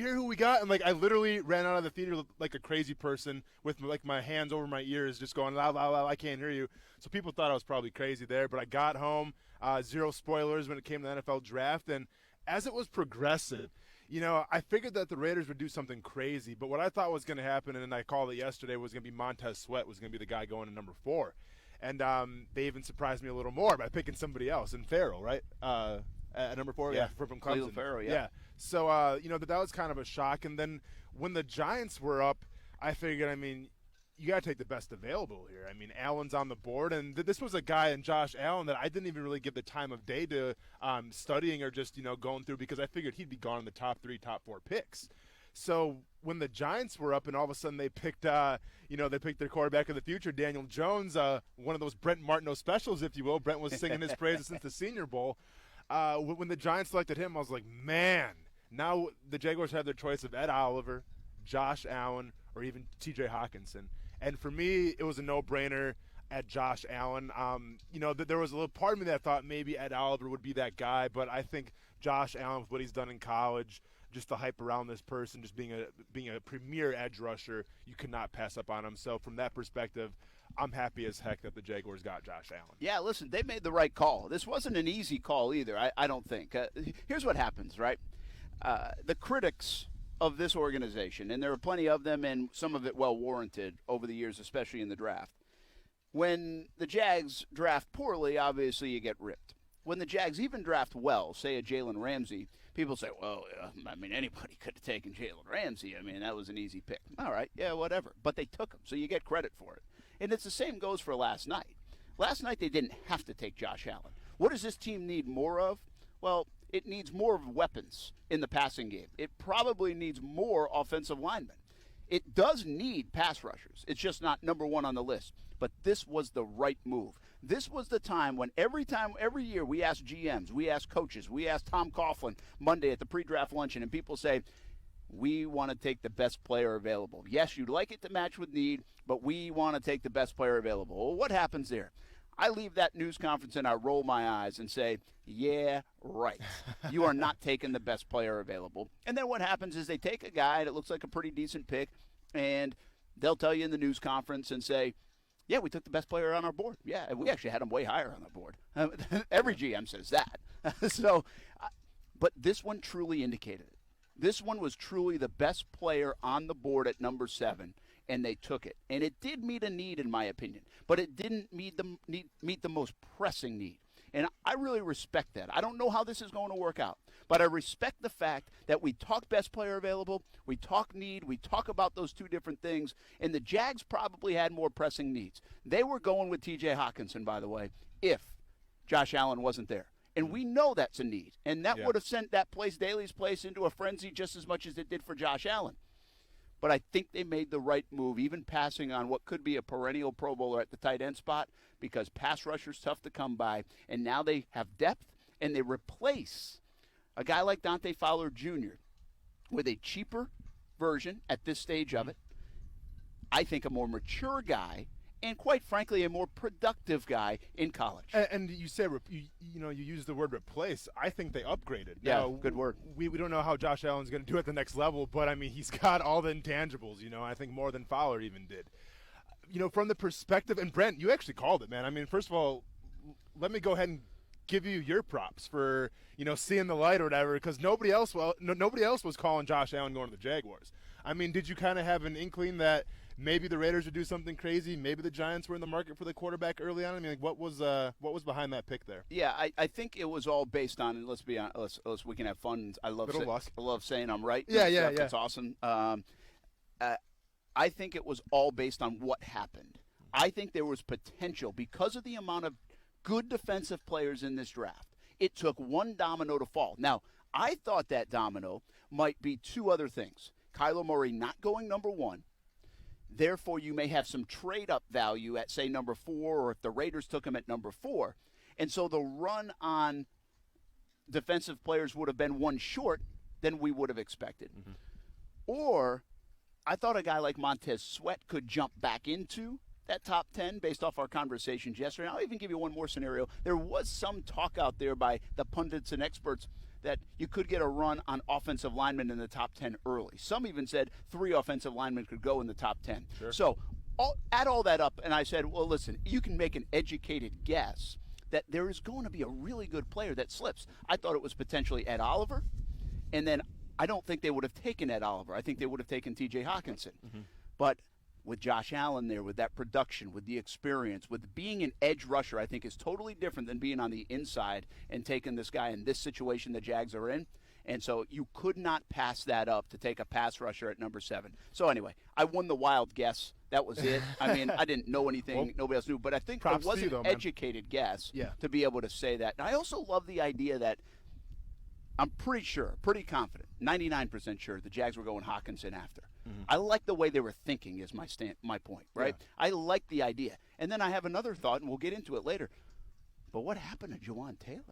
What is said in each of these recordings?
hear who we got? And, I literally ran out of the theater like a crazy person with, my hands over my ears just going, la, la, la, I can't hear you. So people thought I was probably crazy there. But I got home, zero spoilers when it came to the NFL draft. And as it was progressive, I figured that the Raiders would do something crazy. But what I thought was going to happen, and I called it yesterday, was going to be Montez Sweat was going to be the guy going to number 4. And they even surprised me a little more by picking somebody else, and Farrell, right? At number 4, from Clemson. Clelin Ferrell, yeah. So, that was kind of a shock. And then when the Giants were up, I figured, you got to take the best available here. Allen's on the board, and this was a guy in Josh Allen that I didn't even really give the time of day to studying or just, going through, because I figured he'd be gone in the top 3, top 4 picks. So when the Giants were up and all of a sudden they picked, they picked their quarterback of the future, Daniel Jones, one of those Brent Martineau specials, if you will. Brent was singing his praises since the Senior Bowl. When the Giants selected him, I was like, man, now the Jaguars have their choice of Ed Oliver, Josh Allen, or even T.J. Hawkinson. And for me, it was a no-brainer at Josh Allen. There was a little part of me that thought maybe Ed Oliver would be that guy, but I think Josh Allen, with what he's done in college, just the hype around this person, just being a premier edge rusher, you could not pass up on him. So from that perspective, I'm happy as heck that the Jaguars got Josh Allen. Yeah, listen, they made the right call. This wasn't an easy call either, I don't think. Here's what happens, right? The critics of this organization, and there are plenty of them, and some of it well-warranted over the years, especially in the draft. When the Jags draft poorly, obviously you get ripped. When the Jags even draft well, say a Jalen Ramsey, people say, well, anybody could have taken Jalen Ramsey. That was an easy pick. All right, yeah, whatever. But they took him, so you get credit for it. And it's the same goes for last night. Last night they didn't have to take Josh Allen. What does this team need more of? Well, it needs more weapons in the passing game. It probably needs more offensive linemen. It does need pass rushers. It's just not number 1 on the list. But this was the right move. This was the time when every year we ask GMs, we ask coaches, we ask Tom Coughlin Monday at the pre-draft luncheon, and people say, we want to take the best player available. Yes, you'd like it to match with need, but we want to take the best player available. Well, what happens there? I leave that news conference and I roll my eyes and say, yeah, right. You are not taking the best player available. And then what happens is they take a guy that looks like a pretty decent pick, and they'll tell you in the news conference and say, yeah, we took the best player on our board. Yeah, we actually had him way higher on the board. Every GM says that. But this one truly indicated it. This one was truly the best player on the board at number 7, and they took it. And it did meet a need, in my opinion, but it didn't meet the most pressing need. And I really respect that. I don't know how this is going to work out, but I respect the fact that we talk best player available, we talk need, we talk about those two different things, and the Jags probably had more pressing needs. They were going with T.J. Hawkinson, by the way, if Josh Allen wasn't there. And we know that's a need. And that would have sent Daly's place into a frenzy just as much as it did for Josh Allen. But I think they made the right move, even passing on what could be a perennial Pro Bowler at the tight end spot, because pass rusher's tough to come by. And now they have depth, and they replace a guy like Dante Fowler Jr. with a cheaper version at this stage of it. I think a more mature guy, and quite frankly, a more productive guy in college. And you say, you use the word replace. I think they upgraded. Yeah, good word. We don't know how Josh Allen's going to do at the next level, but, he's got all the intangibles, I think more than Fowler even did. From the perspective, and Brent, you actually called it, man. First of all, let me go ahead and give you your props for, seeing the light or whatever, because nobody else was calling Josh Allen going to the Jaguars. Did you kind of have an inkling that maybe the Raiders would do something crazy? Maybe the Giants were in the market for the quarterback early on? What was behind that pick there? Yeah, I think it was all based on, and let's be honest, we can have fun. I love saying I'm right. Yeah. It's awesome. I think it was all based on what happened. I think there was potential because of the amount of good defensive players in this draft. It took one domino to fall. Now, I thought that domino might be two other things. Kyler Murray not going number 1. Therefore, you may have some trade-up value at, say, number 4, or if the Raiders took him at number 4. And so the run on defensive players would have been one short than we would have expected. Mm-hmm. Or I thought a guy like Montez Sweat could jump back into that top 10 based off our conversations yesterday. I'll even give you one more scenario. There was some talk out there by the pundits and experts that you could get a run on offensive linemen in the top 10 early. Some even said 3 offensive linemen could go in the top 10. Sure. So add all that up, and I said, well, listen, you can make an educated guess that there is going to be a really good player that slips. I thought it was potentially Ed Oliver, and then I don't think they would have taken Ed Oliver. I think they would have taken T.J. Hawkinson. Mm-hmm. But with Josh Allen there, with that production, with the experience, with being an edge rusher, I think is totally different than being on the inside and taking this guy in this situation the Jags are in. And so you could not pass that up to take a pass rusher at number 7. So anyway, I won the wild guess. That was it. I mean, I didn't know anything well, nobody else knew, but I think it was an educated guess to be able to say that. And I also love the idea that I'm pretty sure, pretty confident, 99% sure the Jags were going Hawkinson after. Mm-hmm. I like the way they were thinking is my point, right? Yeah. I like the idea. And then I have another thought, and we'll get into it later. But what happened to Jawan Taylor?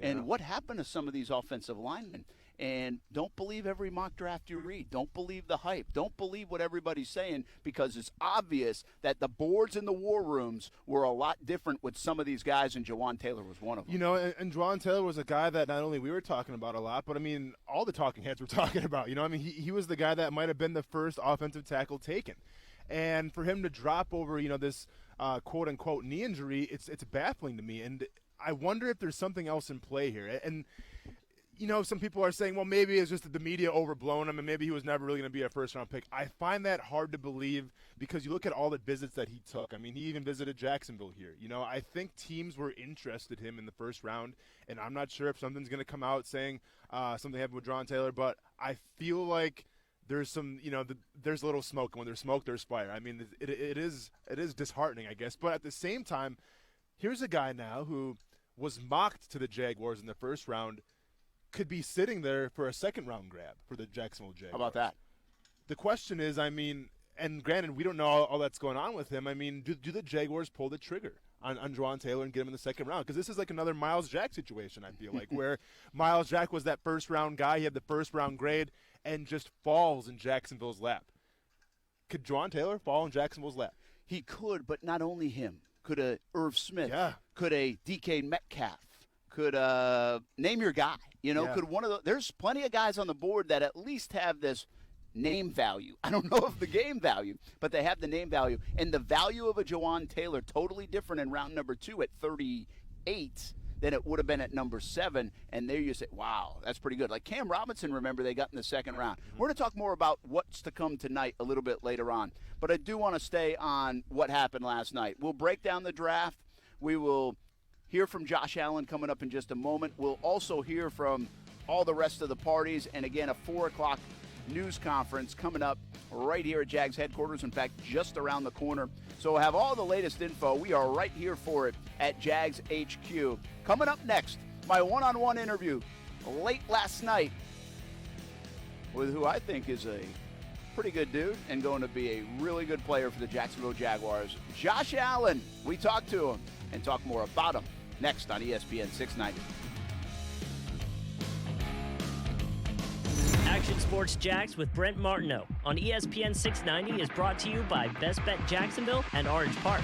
Yeah. And what happened to some of these offensive linemen? And don't believe every mock draft you read. Don't believe the hype. Don't believe what everybody's saying, because it's obvious that the boards in the war rooms were a lot different with some of these guys, and Jawan Taylor was one of them. You know, and Jawan Taylor was a guy that not only we were talking about a lot, but, I mean, all the talking heads were talking about. You know, I mean, he was the guy that might have been the first offensive tackle taken. And for him to drop over, you know, this quote-unquote knee injury, it's baffling to me. And I wonder if there's something else in play here. And you know, some people are saying, well, maybe it's just that the media overblown him and maybe he was never really going to be a first-round pick. I find that hard to believe because you look at all the visits that he took. I mean, he even visited Jacksonville here. You know, I think teams were interested in him in the first round, and I'm not sure if something's going to come out saying something happened with Jawan Taylor, but I feel like there's some, you know, there's a little smoke. And when there's smoke, there's fire. I mean, it is disheartening, I guess. But at the same time, here's a guy now who was mocked to the Jaguars in the first round, could be sitting there for a second-round grab for the Jacksonville Jaguars. How about that? The question is, I mean, and granted, we don't know all that's going on with him. I mean, do the Jaguars pull the trigger on Jawan Taylor and get him in the second round? Because this is like another Myles Jack situation, I feel like, where Myles Jack was that first-round guy. He had the first-round grade and just falls in Jacksonville's lap. Could Jawan Taylor fall in Jacksonville's lap? He could, but not only him. Could a Irv Smith. Yeah. Could a DK Metcalf. Could name your guy. You know, could one of those – there's plenty of guys on the board that at least have this name value. I don't know if the game value, but they have the name value. And the value of a Jawan Taylor totally different in round number 2 at 38 than it would have been at number 7. And there you say, wow, that's pretty good. Like Cam Robinson, remember, they got in the second round. We're going to talk more about what's to come tonight a little bit later on. But I do want to stay on what happened last night. We'll break down the draft. We will – hear from Josh Allen coming up in just a moment. We'll also hear from all the rest of the parties. And again, a 4 o'clock news conference coming up right here at Jags headquarters. In fact, just around the corner. So we'll have all the latest info. We are right here for it at Jags HQ. Coming up next, my one-on-one interview late last night with who I think is a pretty good dude and going to be a really good player for the Jacksonville Jaguars, Josh Allen. We talked to him and talk more about him next on ESPN 690. Action Sports Jax with Brent Martineau on ESPN 690 is brought to you by Best Bet Jacksonville and Orange Park.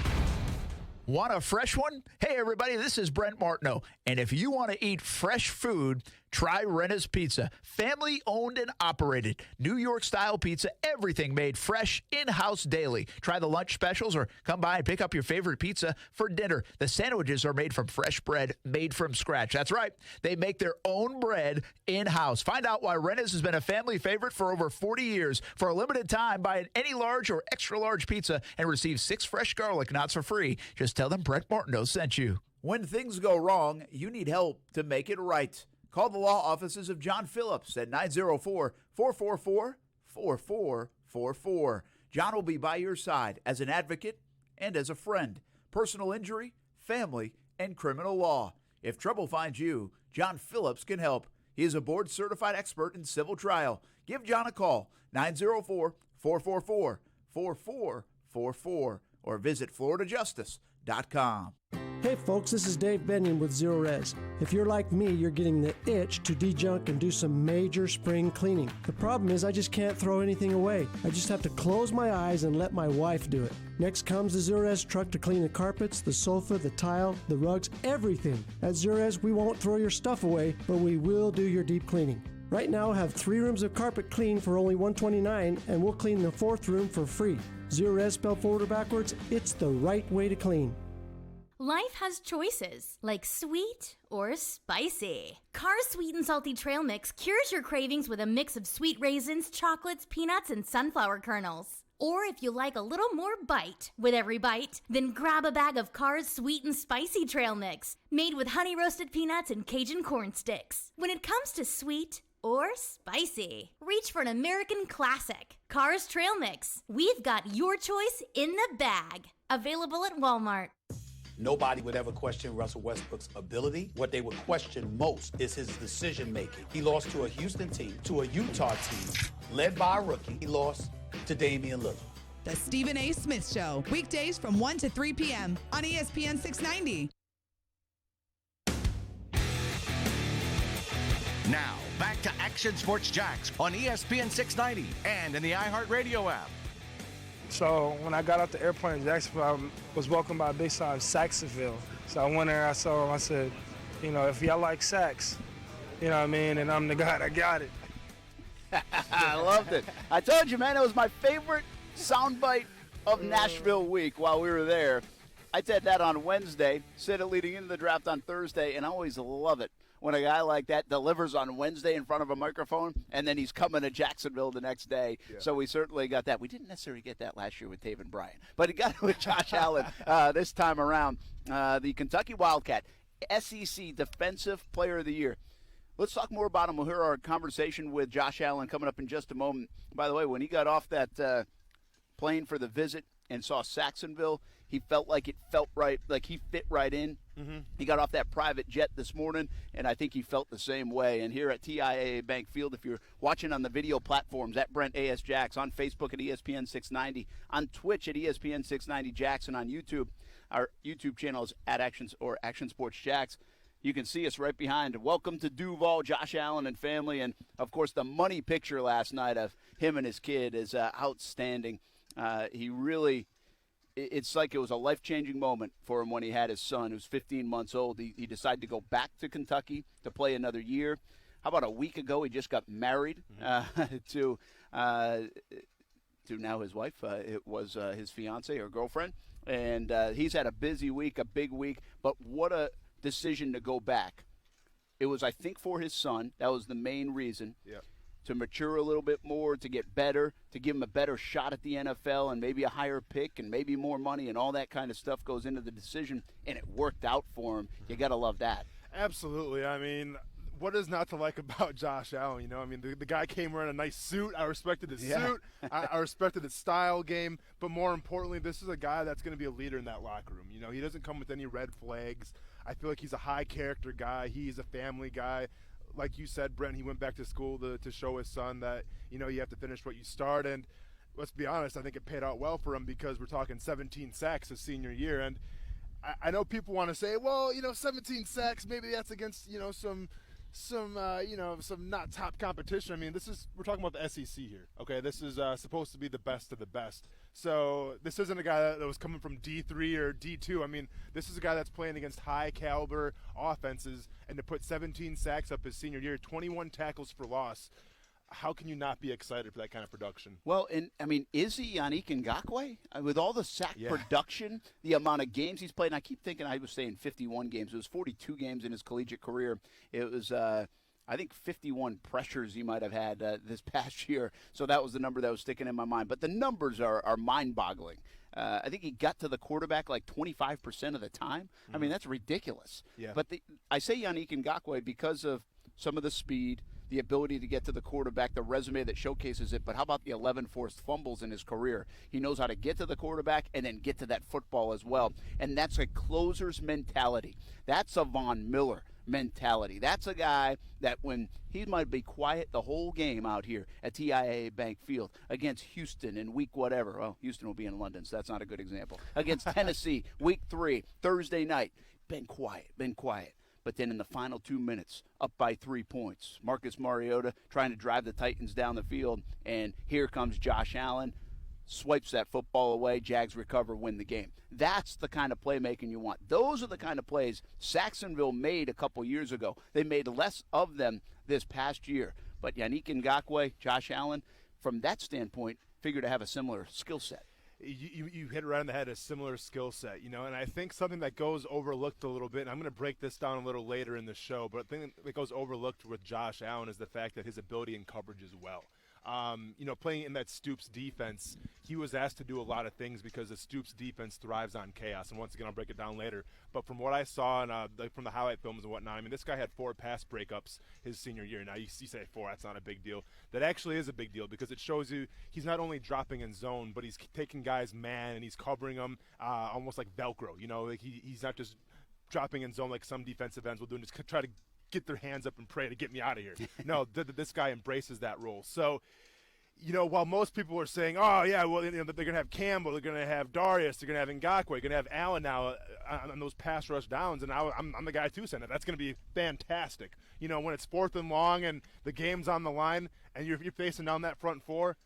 Want a fresh one? Hey, everybody, this is Brent Martineau. And if you want to eat fresh food, try Renna's Pizza. Family owned and operated. New York style pizza, everything made fresh, in-house daily. Try the lunch specials or come by and pick up your favorite pizza for dinner. The sandwiches are made from fresh bread, made from scratch. That's right. They make their own bread in-house. Find out why Renna's has been a family favorite for over 40 years. For a limited time, buy any large or extra large pizza and receive 6 fresh garlic knots for free. Just tell them Brent Martineau sent you. When things go wrong, you need help to make it right. Call the law offices of John Phillips at 904-444-4444. John will be by your side as an advocate and as a friend. Personal injury, family, and criminal law. If trouble finds you, John Phillips can help. He is a board-certified expert in civil trial. Give John a call, 904-444-4444, or visit floridajustice.com. Hey folks, this is Dave Benyon with Zero Res. If you're like me, you're getting the itch to de-junk and do some major spring cleaning. The problem is I just can't throw anything away. I just have to close my eyes and let my wife do it. Next comes the Zero Res truck to clean the carpets, the sofa, the tile, the rugs, everything. At Zero Res, we won't throw your stuff away, but we will do your deep cleaning. Right now, have 3 rooms of carpet clean for only $129, and we'll clean the 4th room for free. Zero Res spelled forward or backwards, it's the right way to clean. Life has choices, like sweet or spicy. Carr's Sweet and Salty Trail Mix cures your cravings with a mix of sweet raisins, chocolates, peanuts, and sunflower kernels. Or if you like a little more bite with every bite, then grab a bag of Carr's Sweet and Spicy Trail Mix, made with honey roasted peanuts and Cajun corn sticks. When it comes to sweet or spicy, reach for an American classic, Carr's Trail Mix. We've got your choice in the bag. Available at Walmart. Nobody would ever question Russell Westbrook's ability. What they would question most is his decision-making. He lost to a Houston team, to a Utah team, led by a rookie. He lost to Damian Lillard. The Stephen A. Smith Show, weekdays from 1 to 3 p.m. on ESPN 690. Now, back to Action Sports Jax on ESPN 690 and in the iHeartRadio app. So when I got off the airplane in Jacksonville, I was welcomed by a big sign, Saxonville. So I went there, I saw him, I said, you know, if y'all like sax, you know what I mean, and I'm the guy that got it. I loved it. I told you, man, it was my favorite soundbite of Nashville week while we were there. I said that on Wednesday, said it leading into the draft on Thursday, and I always love it when a guy like that delivers on Wednesday in front of a microphone, and then he's coming to Jacksonville the next day. Yeah. So we certainly got that. We didn't necessarily get that last year with Taven Bryan, but he got it with Josh Allen this time around. The Kentucky Wildcat, SEC Defensive Player of the Year. Let's talk more about him. We'll hear our conversation with Josh Allen coming up in just a moment. By the way, when he got off that plane for the visit and saw Saxonville, he felt like it felt right, like he fit right in. Mm-hmm. He got off that private jet this morning, and I think he felt the same way. And here at TIAA Bank Field, if you're watching on the video platforms, at Brent A.S. Jax, on Facebook at ESPN 690, on Twitch at ESPN 690 Jax, and on YouTube, our YouTube channel is at Action Sports Jax. You can see us right behind. Welcome to Duval, Josh Allen and family. And, of course, the money picture last night of him and his kid is outstanding. He really – it's like it was a life-changing moment for him when he had his son, who's 15 months old. He decided to go back to Kentucky to play another year. How about a week ago, he just got married to now his wife. It was his fiancée or girlfriend. And he's had a busy week, a big week. But what a decision to go back. It was, I think, for his son. That was the main reason. Yeah. To mature a little bit more, to get better, to give him a better shot at the NFL and maybe a higher pick and maybe more money and all that kind of stuff goes into the decision, and it worked out for him. You got to love that. Absolutely. I mean, what is not to like about Josh Allen? You know, I mean, the guy came wearing a nice suit. I respected his suit. I respected his style game. But more importantly, this is a guy that's going to be a leader in that locker room. You know, he doesn't come with any red flags. I feel like he's a high-character guy. He's a family guy. Like you said, Brent, he went back to school to show his son that, you know, you have to finish what you start. And let's be honest, I think it paid out well for him because we're talking 17 sacks his senior year. And I know people want to say, well, you know, 17 sacks, maybe that's against, you know, some not top competition. I mean, we're talking about the SEC here. Okay, this is supposed to be the best of the best. So this isn't a guy that was coming from D3 or D2. I mean, this is a guy that's playing against high caliber offenses, and to put 17 sacks up his senior year, 21 tackles for loss. How can you not be excited for that kind of production? Well, and I mean, is he Yannick Ngakoue? With all the sack production, the amount of games he's played, and I keep thinking I was saying 51 games. It was 42 games in his collegiate career. It was, I think, 51 pressures he might have had this past year. So that was the number that was sticking in my mind. But the numbers are mind-boggling. I think he got to the quarterback like 25% of the time. Mm-hmm. I mean, that's ridiculous. Yeah. But I say Yannick Ngakoue because of some of the speed, the ability to get to the quarterback, the resume that showcases it. But how about the 11 forced fumbles in his career? He knows how to get to the quarterback and then get to that football as well. And that's a closer's mentality. That's a Von Miller mentality. That's a guy that when he might be quiet the whole game out here at TIAA Bank Field against Houston in week whatever. Well, Houston will be in London, so that's not a good example. Against Tennessee, week 3, Thursday night. Been quiet. But then in the final 2 minutes, up by 3 points. Marcus Mariota trying to drive the Titans down the field, and here comes Josh Allen, swipes that football away, Jags recover, win the game. That's the kind of playmaking you want. Those are the kind of plays Saxonville made a couple years ago. They made less of them this past year. But Yannick Ngakoue, Josh Allen, from that standpoint, figure to have a similar skill set. You hit it right on the head, a similar skill set, and I think something that goes overlooked a little bit, and I'm going to break this down a little later in the show, but the thing that goes overlooked with Josh Allen is the fact that his ability in coverage as well. Playing in that Stoops defense, he was asked to do a lot of things because the Stoops defense thrives on chaos. And once again, I'll break it down later. But from what I saw from the highlight films and whatnot, I mean, this guy had 4 pass breakups his senior year. Now, you say 4, that's not a big deal. That actually is a big deal because it shows you he's not only dropping in zone, but he's taking guys man and he's covering them almost like Velcro. Like he's not just dropping in zone like some defensive ends will do and just try to get their hands up and pray to get me out of here. No, this guy embraces that role. So, while most people are saying, oh, yeah, well, they're going to have Campbell, they're going to have Darius, they're going to have Ngakoue, they're going to have Allen now on those pass rush downs, and I'm the guy too saying that. That's going to be fantastic. When it's 4th and long and the game's on the line and you're facing down that front 4,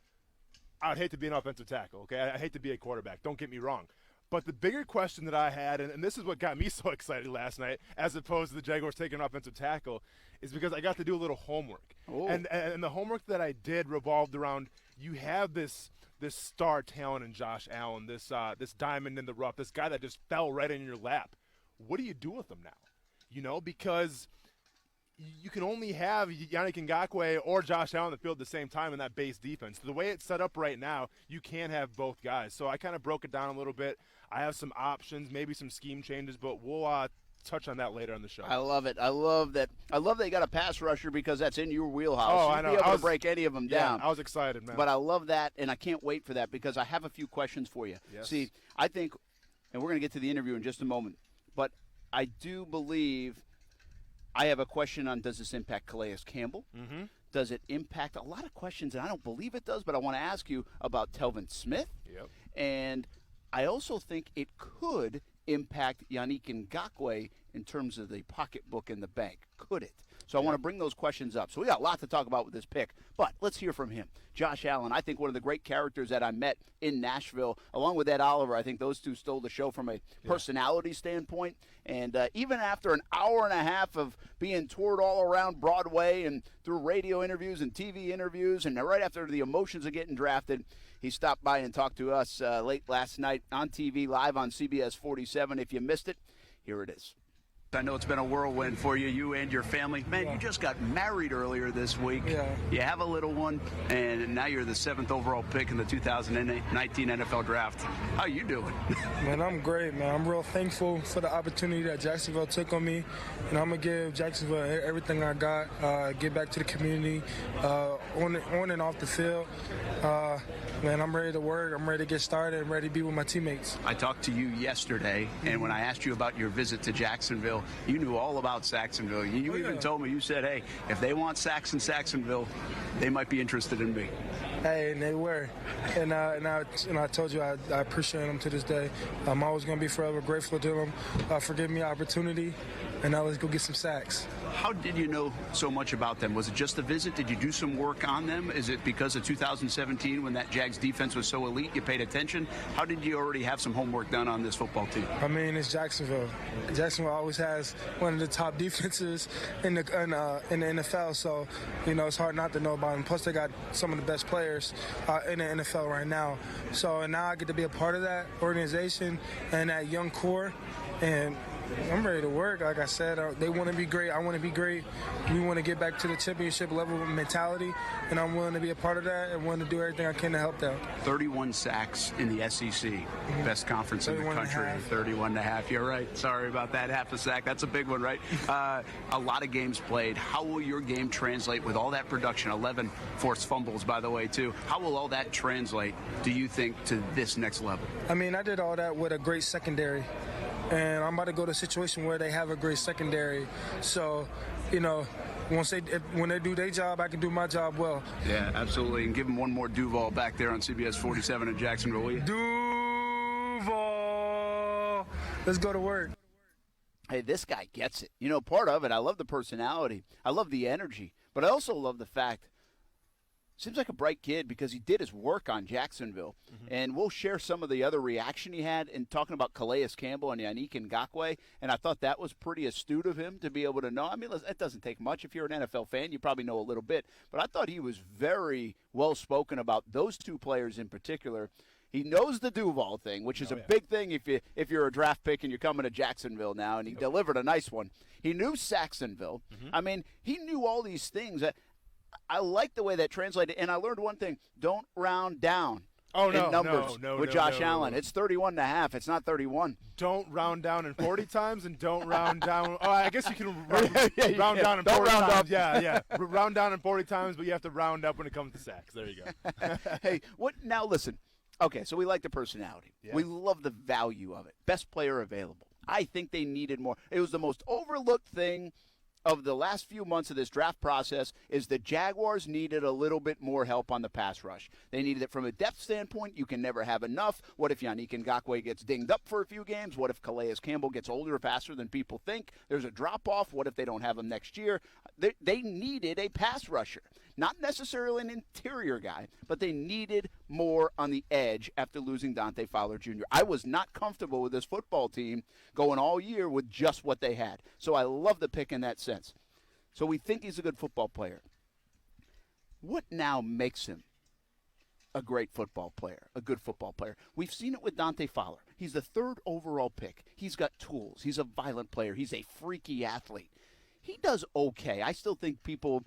I'd hate to be an offensive tackle, okay? I hate to be a quarterback. Don't get me wrong. But the bigger question that I had, and this is what got me so excited last night, as opposed to the Jaguars taking an offensive tackle, is because I got to do a little homework. And the homework that I did revolved around you have this star talent in Josh Allen, this diamond in the rough, this guy that just fell right in your lap. What do you do with him now? Because you can only have Yannick Ngakoue or Josh Allen on the field at the same time in that base defense. The way it's set up right now, you can't have both guys. So I kind of broke it down a little bit. I have some options, maybe some scheme changes, but we'll touch on that later on the show. I love it. I love that you got a pass rusher because that's in your wheelhouse. Oh, I know. You'll be able to break any of them down. I was excited, man. But I love that, and I can't wait for that because I have a few questions for you. Yes. See, I think, and we're going to get to the interview in just a moment, but I do believe I have a question on does this impact Calais Campbell? Mm-hmm. Does it impact a lot of questions, and I don't believe it does, but I want to ask you about Telvin Smith. Yep. And I also think it could impact Yannick Ngakoue in terms of the pocketbook in the bank. Could it? So I want to bring those questions up. So we got a lot to talk about with this pick, but let's hear from him. Josh Allen, I think one of the great characters that I met in Nashville, along with Ed Oliver. I think those two stole the show from a personality standpoint. And even after an hour and a half of being toured all around Broadway and through radio interviews and TV interviews, and right after the emotions of getting drafted, he stopped by and talked to us late last night on TV, live on CBS 47. If you missed it, here it is. I know it's been a whirlwind for you and your family. Man, you just got married earlier this week. Yeah. You have a little one, and now you're the 7th overall pick in the 2019 NFL Draft. How you doing? Man, I'm great, man. I'm real thankful for the opportunity that Jacksonville took on me. And I'm going to give Jacksonville everything I got, give back to the community, on and off the field. Man, I'm ready to work. I'm ready to get started. I'm ready to be with my teammates. I talked to you yesterday, and when I asked you about your visit to Jacksonville, you knew all about Saxonville. You even told me, you said, hey, if they want Sax in Saxonville, they might be interested in me. Hey, and they were. And I told you I appreciate them to this day. I'm always going to be forever grateful to them for giving me an opportunity. And now let's go get some sacks. How did you know so much about them? Was it just a visit? Did you do some work on them? Is it because of 2017 when that Jags defense was so elite you paid attention? How did you already have some homework done on this football team? I mean, it's Jacksonville. Jacksonville always has one of the top defenses in the NFL, so, it's hard not to know about them. Plus, they got some of the best players in the NFL right now. So now I get to be a part of that organization and that young core, and I'm ready to work. Like I said, they want to be great. I want to be great. We want to get back to the championship level mentality, and I'm willing to be a part of that and willing to do everything I can to help them. 31 sacks in the SEC, best conference in the country. 31.5. You're right. Sorry about that. Half a sack. That's a big one, right? A lot of games played. How will your game translate with all that production? 11 forced fumbles, by the way, too. How will all that translate, do you think, to this next level? I mean, I did all that with a great secondary. and I'm about to go to a situation where they have a great secondary. So, when they do their job, I can do my job well. Yeah, absolutely. And give him one more Duval back there on CBS 47 in Jacksonville, will you? Duval! Let's go to work. Hey, this guy gets it. Part of it, I love the personality. I love the energy. But I also love the fact, seems like a bright kid because he did his work on Jacksonville. Mm-hmm. And we'll share some of the other reaction he had in talking about Calais Campbell and Yannick Ngakoue. And I thought that was pretty astute of him to be able to know. I mean, it doesn't take much. If you're an NFL fan, you probably know a little bit. But I thought he was very well spoken about those two players in particular. He knows the Duval thing, which is a big thing if you're a draft pick and you're coming to Jacksonville now, and he delivered a nice one. He knew Saxonville. Mm-hmm. I mean, he knew all these things. I like the way that translated, and I learned one thing: don't round down in numbers with Josh Allen. It's 31.5. It's not 31. Don't round down in 40 times, and don't round down. Oh, I guess you can round down in 40 times. Up. Yeah. Round down in 40 times, but you have to round up when it comes to sacks. There you go. Hey, now listen. Okay, so we like the personality. Yeah. We love the value of it. Best player available. I think they needed more. It was the most overlooked thing of the last few months of this draft process is the Jaguars needed a little bit more help on the pass rush. They needed it from a depth standpoint. You can never have enough. What if Yannick Ngakoue gets dinged up for a few games? What if Calais Campbell gets older faster than people think? There's a drop-off. What if they don't have him next year? They needed a pass rusher. Not necessarily an interior guy, but they needed more on the edge after losing Dante Fowler Jr. I was not comfortable with this football team going all year with just what they had. So I love the pick in that sense. So we think he's a good football player. What now makes him a great football player, a good football player? We've seen it with Dante Fowler. He's the 3rd overall pick. He's got tools. He's a violent player. He's a freaky athlete. He does okay. I still think people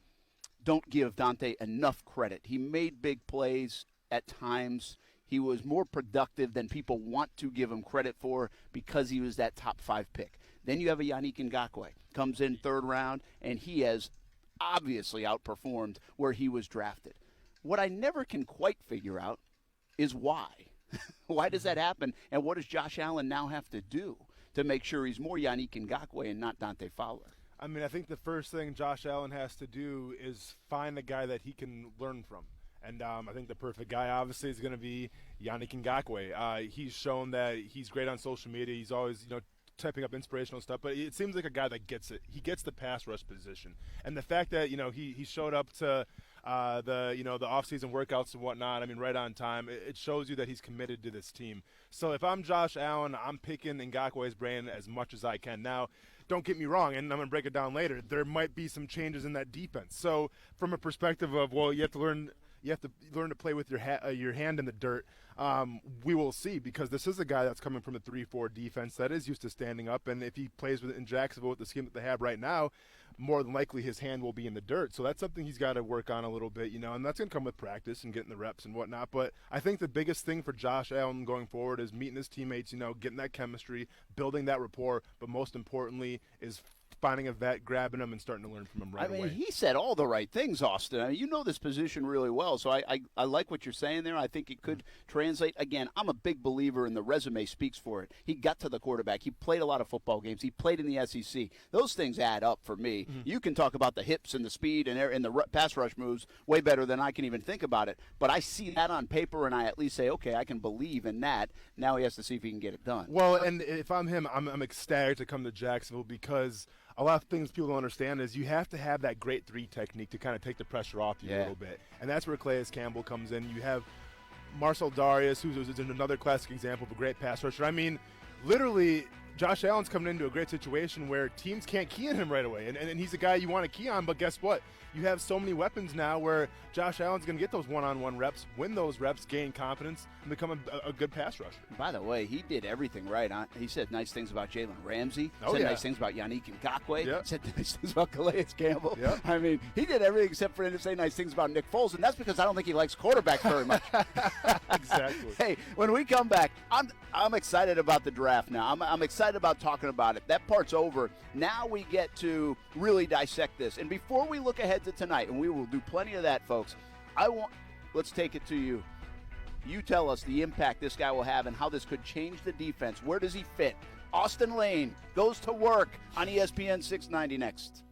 don't give Dante enough credit. He made big plays at times. He was more productive than people want to give him credit for because he was that top 5 pick. Then you have a Yannick Ngakoue. Comes in 3rd round, and he has obviously outperformed where he was drafted. What I never can quite figure out is why. Why does that happen, and what does Josh Allen now have to do to make sure he's more Yannick Ngakoue and not Dante Fowler? I mean, I think the first thing Josh Allen has to do is find a guy that he can learn from. And I think the perfect guy, obviously, is going to be Yannick Ngakoue. He's shown that he's great on social media. He's always, typing up inspirational stuff. But it seems like a guy that gets it. He gets the pass rush position. And the fact that, he showed up to the off-season workouts and whatnot, I mean, right on time, it shows you that he's committed to this team. So if I'm Josh Allen, I'm picking Ngakoue's brain as much as I can. Now, don't get me wrong, and I'm going to break it down later, there might be some changes in that defense. So from a perspective of, you have to learn to play with your hand in the dirt. We will see, because this is a guy that's coming from the 3-4 defense that is used to standing up, and if he plays in Jacksonville with the scheme that they have right now, more than likely his hand will be in the dirt. So that's something he's got to work on a little bit, and that's going to come with practice and getting the reps and whatnot. But I think the biggest thing for Josh Allen going forward is meeting his teammates, getting that chemistry, building that rapport, but most importantly is finding a vet, grabbing him, and starting to learn from him right away. I mean, he said all the right things, Austin. I mean, you know this position really well, so I like what you're saying there. I think it could translate. Again, I'm a big believer in the resume speaks for it. He got to the quarterback. He played a lot of football games. He played in the SEC. Those things add up for me. Mm-hmm. You can talk about the hips and the speed and the pass rush moves way better than I can even think about it, but I see that on paper, and I at least say, okay, I can believe in that. Now he has to see if he can get it done. Well, and if I'm him, I'm ecstatic to come to Jacksonville, because a lot of things people don't understand is you have to have that great 3 technique to kind of take the pressure off you a little bit. And that's where Calais Campbell comes in. You have Marcel Darius, who's another classic example of a great pass rusher. I mean, literally, Josh Allen's coming into a great situation where teams can't key on him right away. And he's a guy you want to key on, but guess what? You have so many weapons now where Josh Allen's going to get those one-on-one reps, win those reps, gain confidence, and become a good pass rusher. By the way, he did everything right. He said nice things about Jalen Ramsey. Said nice things about Yannick Ngakoue. Said nice things about Calais Campbell. Yep. I mean, he did everything except for him to say nice things about Nick Foles, and that's because I don't think he likes quarterbacks very much. Exactly. Hey, when we come back, I'm excited about the draft now. I'm excited about talking about it. That part's over. Now we get to really dissect this. And before we look ahead to tonight, and we will do plenty of that, folks, let's take it to you. You tell us the impact this guy will have and how this could change the defense. Where does he fit? Austin Lane goes to work on ESPN 690 next.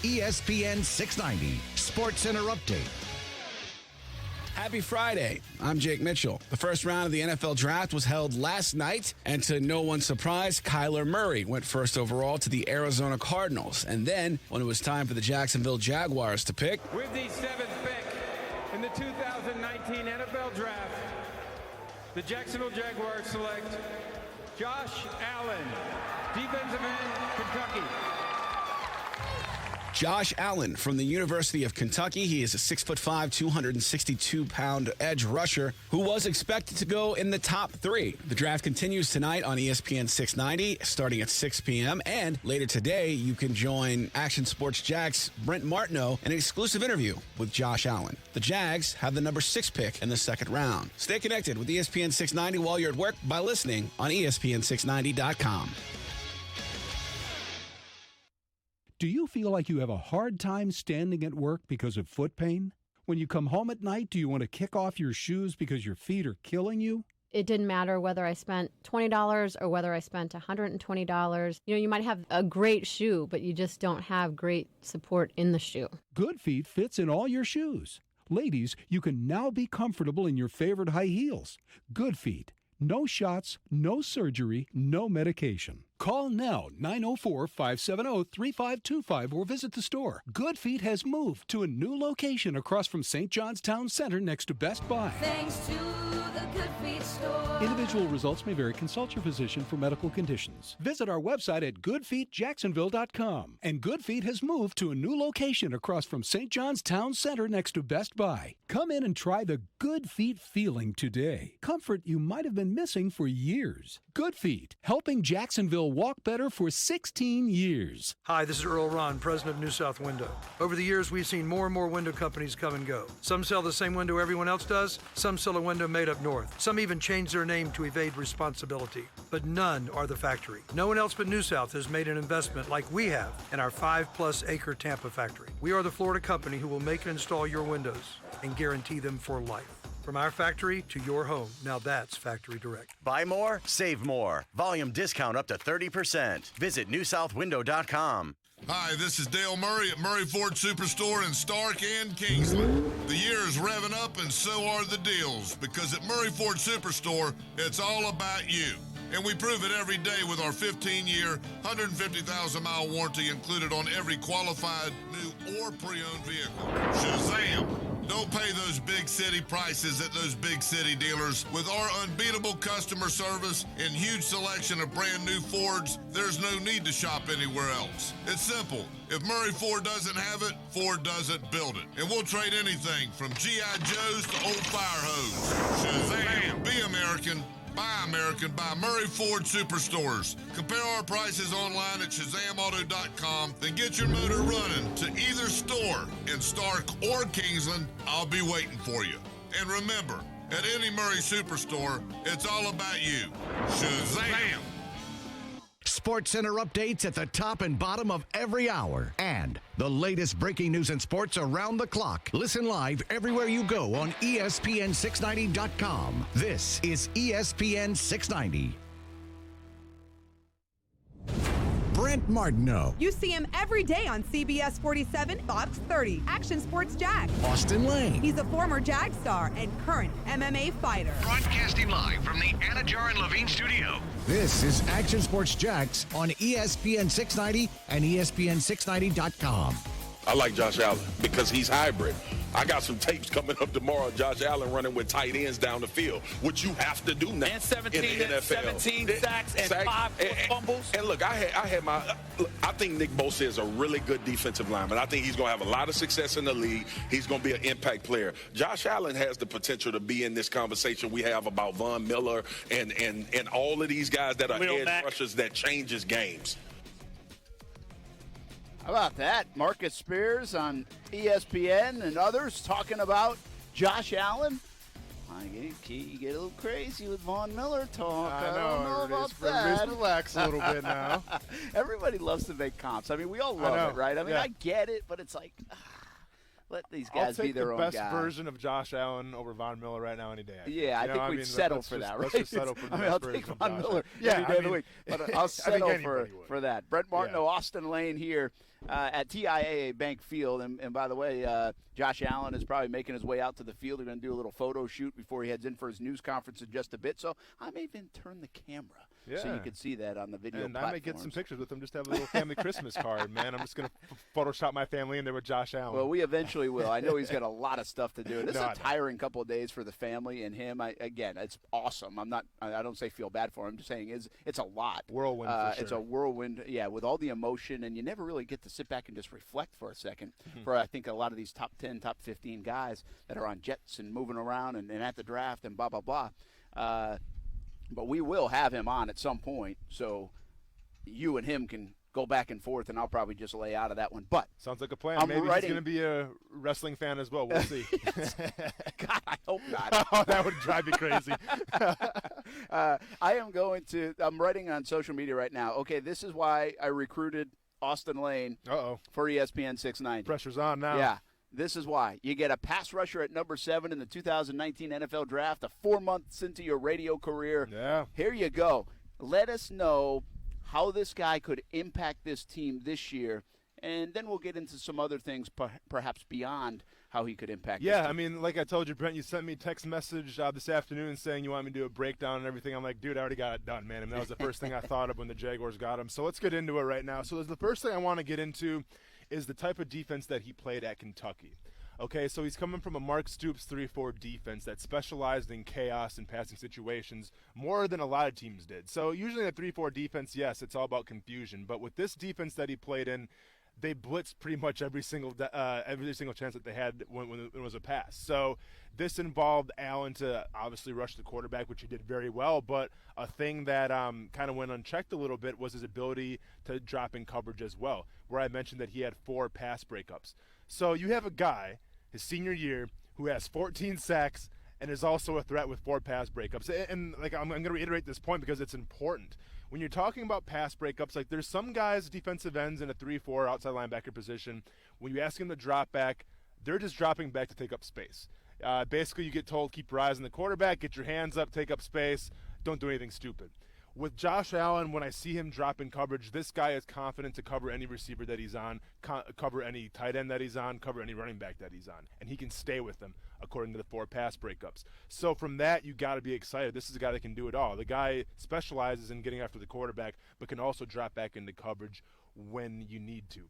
ESPN 690 Sports Center Update. Happy Friday. I'm Jake Mitchell. The first round of the NFL Draft was held last night, and to no one's surprise, Kyler Murray went first overall to the Arizona Cardinals. And then, when it was time for the Jacksonville Jaguars to pick, with the 7th pick in the 2019 NFL Draft, the Jacksonville Jaguars select Josh Allen, defensive end, Kentucky. Josh Allen from the University of Kentucky. He is a 6'5", 262-pound edge rusher who was expected to go in the top 3. The draft continues tonight on ESPN 690, starting at 6 p.m. And later today, you can join Action Sports Jax Brent Martineau in an exclusive interview with Josh Allen. The Jags have the number 6 pick in the second round. Stay connected with ESPN 690 while you're at work by listening on ESPN690.com. Do you feel like you have a hard time standing at work because of foot pain? When you come home at night, do you want to kick off your shoes because your feet are killing you? It didn't matter whether I spent $20 or whether I spent $120. You know, you might have a great shoe, but you just don't have great support in the shoe. Good Feet fits in all your shoes. Ladies, you can now be comfortable in your favorite high heels. Good Feet. No shots, no surgery, no medication. Call now, 904-570-3525, or visit the store. Good Feet has moved to a new location across from St. John's Town Center next to Best Buy. Thanks to the Good Feet store. Individual results may vary. Consult your physician for medical conditions. Visit our website at goodfeetjacksonville.com. And Good Feet has moved to a new location across from St. John's Town Center next to Best Buy. Come in and try the Good Feet feeling today. Comfort you might have been missing for years. Good Feet, helping Jacksonville walk better for 16 years. Hi, this is Earl Ron, president of New South Window. Over the years, we've seen more and more window companies come and go. Some sell the same window everyone else does. Some sell a window made up north. Some even change their name to evade responsibility. But none are the factory. No one else but New South has made an investment like we have in our 5+ acre Tampa factory. We are the Florida company who will make and install your windows and guarantee them for life. From our factory to your home. Now that's Factory Direct. Buy more, save more. Volume discount up to 30%. Visit newsouthwindow.com. Hi, this is Dale Murray at Murray Ford Superstore in Stark and Kingsland. The year is revving up and so are the deals, because at Murray Ford Superstore, it's all about you. And we prove it every day with our 15-year, 150,000-mile warranty included on every qualified new or pre-owned vehicle. Shazam! Don't pay those big city prices at those big city dealers. With our unbeatable customer service and huge selection of brand new Fords, there's no need to shop anywhere else. It's simple. If Murray Ford doesn't have it, Ford doesn't build it. And we'll trade anything from G.I. Joes to old fire hose. Shazam! Be American. Buy American by Murray Ford Superstores. Compare our prices online at ShazamAuto.com. Then get your motor running to either store in Stark or Kingsland. I'll be waiting for you. And remember, at any Murray Superstore, it's all about you. Shazam! Sports Center updates at the top and bottom of every hour. And the latest breaking news and sports around the clock. Listen live everywhere you go on ESPN690.com. This is ESPN 690. Brent Martineau. You see him every day on CBS 47, Fox 30, Action Sports Jax. Austin Lane. He's a former Jag star and current MMA fighter. Broadcasting live from the Anna Jar and Levine studio. This is Action Sports Jax on ESPN 690 and ESPN690.com. I like Josh Allen because he's hybrid. I got some tapes coming up tomorrow. Josh Allen running with tight ends down the field, which you have to do now. And 17 in the NFL. 17 sacks and 5 fumbles. And look, I think Nick Bosa is a really good defensive lineman. I think he's going to have a lot of success in the league. He's going to be an impact player. Josh Allen has the potential to be in this conversation we have about Von Miller and all of these guys that are edge rushers that changes games. How about that? Marcus Spears on ESPN and others talking about Josh Allen. You get a little crazy with Von Miller talk. I don't know about that. Relax a little bit now. Everybody loves to make comps. I mean, we all love it, right? I mean, I get it, but it's like, let these guys be their own guy. I'll take the best version of Josh Allen over Von Miller right now any day. I think we'd settle for that, right? Let's just settle for the best I'll version take of Von Josh Miller Allen. every day of the week. But I'll settle for that. Brett Martineau, Austin Lane here at TIAA Bank Field. And by the way, Josh Allen is probably making his way out to the field. They're going to do a little photo shoot before he heads in for his news conference in just a bit. So I may even turn the camera so you can see that on the video And platforms. I may get some pictures with him, just have a little family Christmas card, man. I'm just going to Photoshop my family in there with Josh Allen. Well, we eventually will. I know he's got a lot of stuff to do. This is a tiring couple of days for the family and him. Again, it's awesome. I don't say feel bad for him. I'm just saying it's a lot. Whirlwind for sure. It's a whirlwind, with all the emotion, and you never really get to sit back and just reflect for a second. For I think a lot of these top 10, top 15 guys that are on jets and moving around and at the draft and blah, blah, blah. But we will have him on at some point, so you and him can go back and forth, and I'll probably just lay out of that one. But sounds like a plan. Maybe he's going to be a wrestling fan as well. We'll see. God, I hope not. Oh, that would drive me crazy. I'm writing on social media right now. Okay, this is why I recruited Austin Lane for ESPN 690. Pressure's on now. Yeah. This is why. You get a pass rusher at number 7 in the 2019 NFL Draft, 4 months into your radio career. Yeah. Here you go. Let us know how this guy could impact this team this year, and then we'll get into some other things perhaps beyond how he could impact this team. I mean, like I told you, Brent, you sent me a text message this afternoon saying you want me to do a breakdown and everything. I'm like, dude, I already got it done, man. And that was the first thing I thought of when the Jaguars got him. So let's get into it right now. So the first thing I want to get into is the type of defense that he played at Kentucky. Okay, so he's coming from a Mark Stoops 3-4 defense that specialized in chaos and passing situations more than a lot of teams did. So usually in a 3-4 defense, yes, it's all about confusion. But with this defense that he played in, they blitzed pretty much every single chance that they had when it was a pass. So this involved Allen to obviously rush the quarterback, which he did very well. But a thing that kind of went unchecked a little bit was his ability to drop in coverage as well, where I mentioned that he had 4 pass breakups. So you have a guy, his senior year, who has 14 sacks and is also a threat with 4 pass breakups. And like I'm going to reiterate this point because it's important. When you're talking about pass breakups, like there's some guys, defensive ends in a 3-4 outside linebacker position, when you ask them to drop back, they're just dropping back to take up space. Basically, you get told, keep your eyes on the quarterback, get your hands up, take up space, don't do anything stupid. With Josh Allen, when I see him drop in coverage, this guy is confident to cover any receiver that he's on, cover any tight end that he's on, cover any running back that he's on, and he can stay with them according to the 4 pass breakups. So from that, you got to be excited. This is a guy that can do it all. The guy specializes in getting after the quarterback, but can also drop back into coverage when you need to.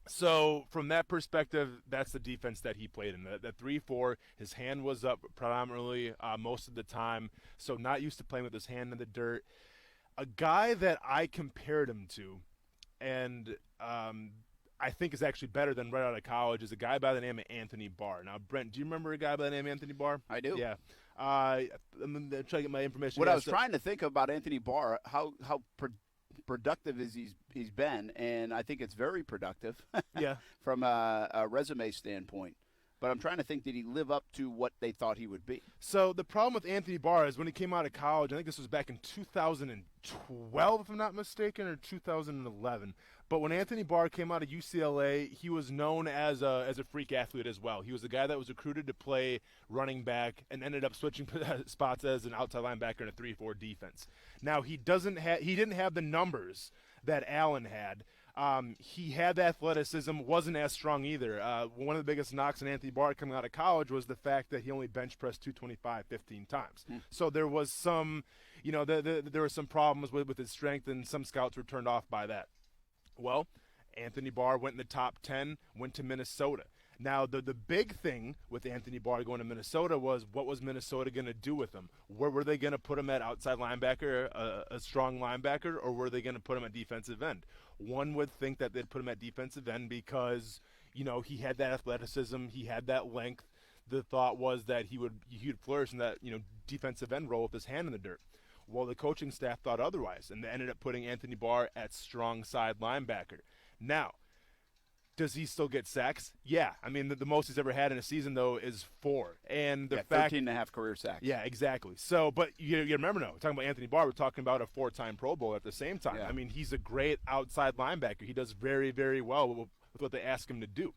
So from that perspective, that's the defense that he played in. That 3-4, his hand was up predominantly most of the time, so not used to playing with his hand in the dirt. A guy that I compared him to, and I think is actually better than right out of college, is a guy by the name of Anthony Barr. Now, Brent, do you remember a guy by the name of Anthony Barr? I do. Yeah. I'm going to try to get my information. What I was trying to think about Anthony Barr, how productive he's been, and I think it's very productive. Yeah. From a resume standpoint. But I'm trying to think, did he live up to what they thought he would be? So the problem with Anthony Barr is when he came out of college, I think this was back in 2012, if I'm not mistaken, or 2011. But when Anthony Barr came out of UCLA, he was known as a freak athlete as well. He was a guy that was recruited to play running back and ended up switching spots as an outside linebacker in a 3-4 defense. Now, he didn't have the numbers that Allen had. He had athleticism, wasn't as strong either. One of the biggest knocks on Anthony Barr coming out of college was the fact that he only bench pressed 225 15 times. So there was some, there were some problems with his strength, and some scouts were turned off by that. Well, Anthony Barr went in the top 10, went to Minnesota. Now, the big thing with Anthony Barr going to Minnesota was, what was Minnesota going to do with him? Where were they going to put him at outside linebacker, a strong linebacker, or were they going to put him at defensive end? One would think that they'd put him at defensive end because, he had that athleticism, he had that length. The thought was that he would flourish in that, defensive end role with his hand in the dirt. Well, the coaching staff thought otherwise, and they ended up putting Anthony Barr at strong side linebacker. Now, does he still get sacks? Yeah. I mean, the most he's ever had in a season, though, is 4. And the fact 13.5 career sacks. Yeah, exactly. So, but you remember, we're talking about Anthony Barr. We're talking about a 4-time Pro Bowler at the same time. Yeah. I mean, he's a great outside linebacker. He does very, very well with what they ask him to do.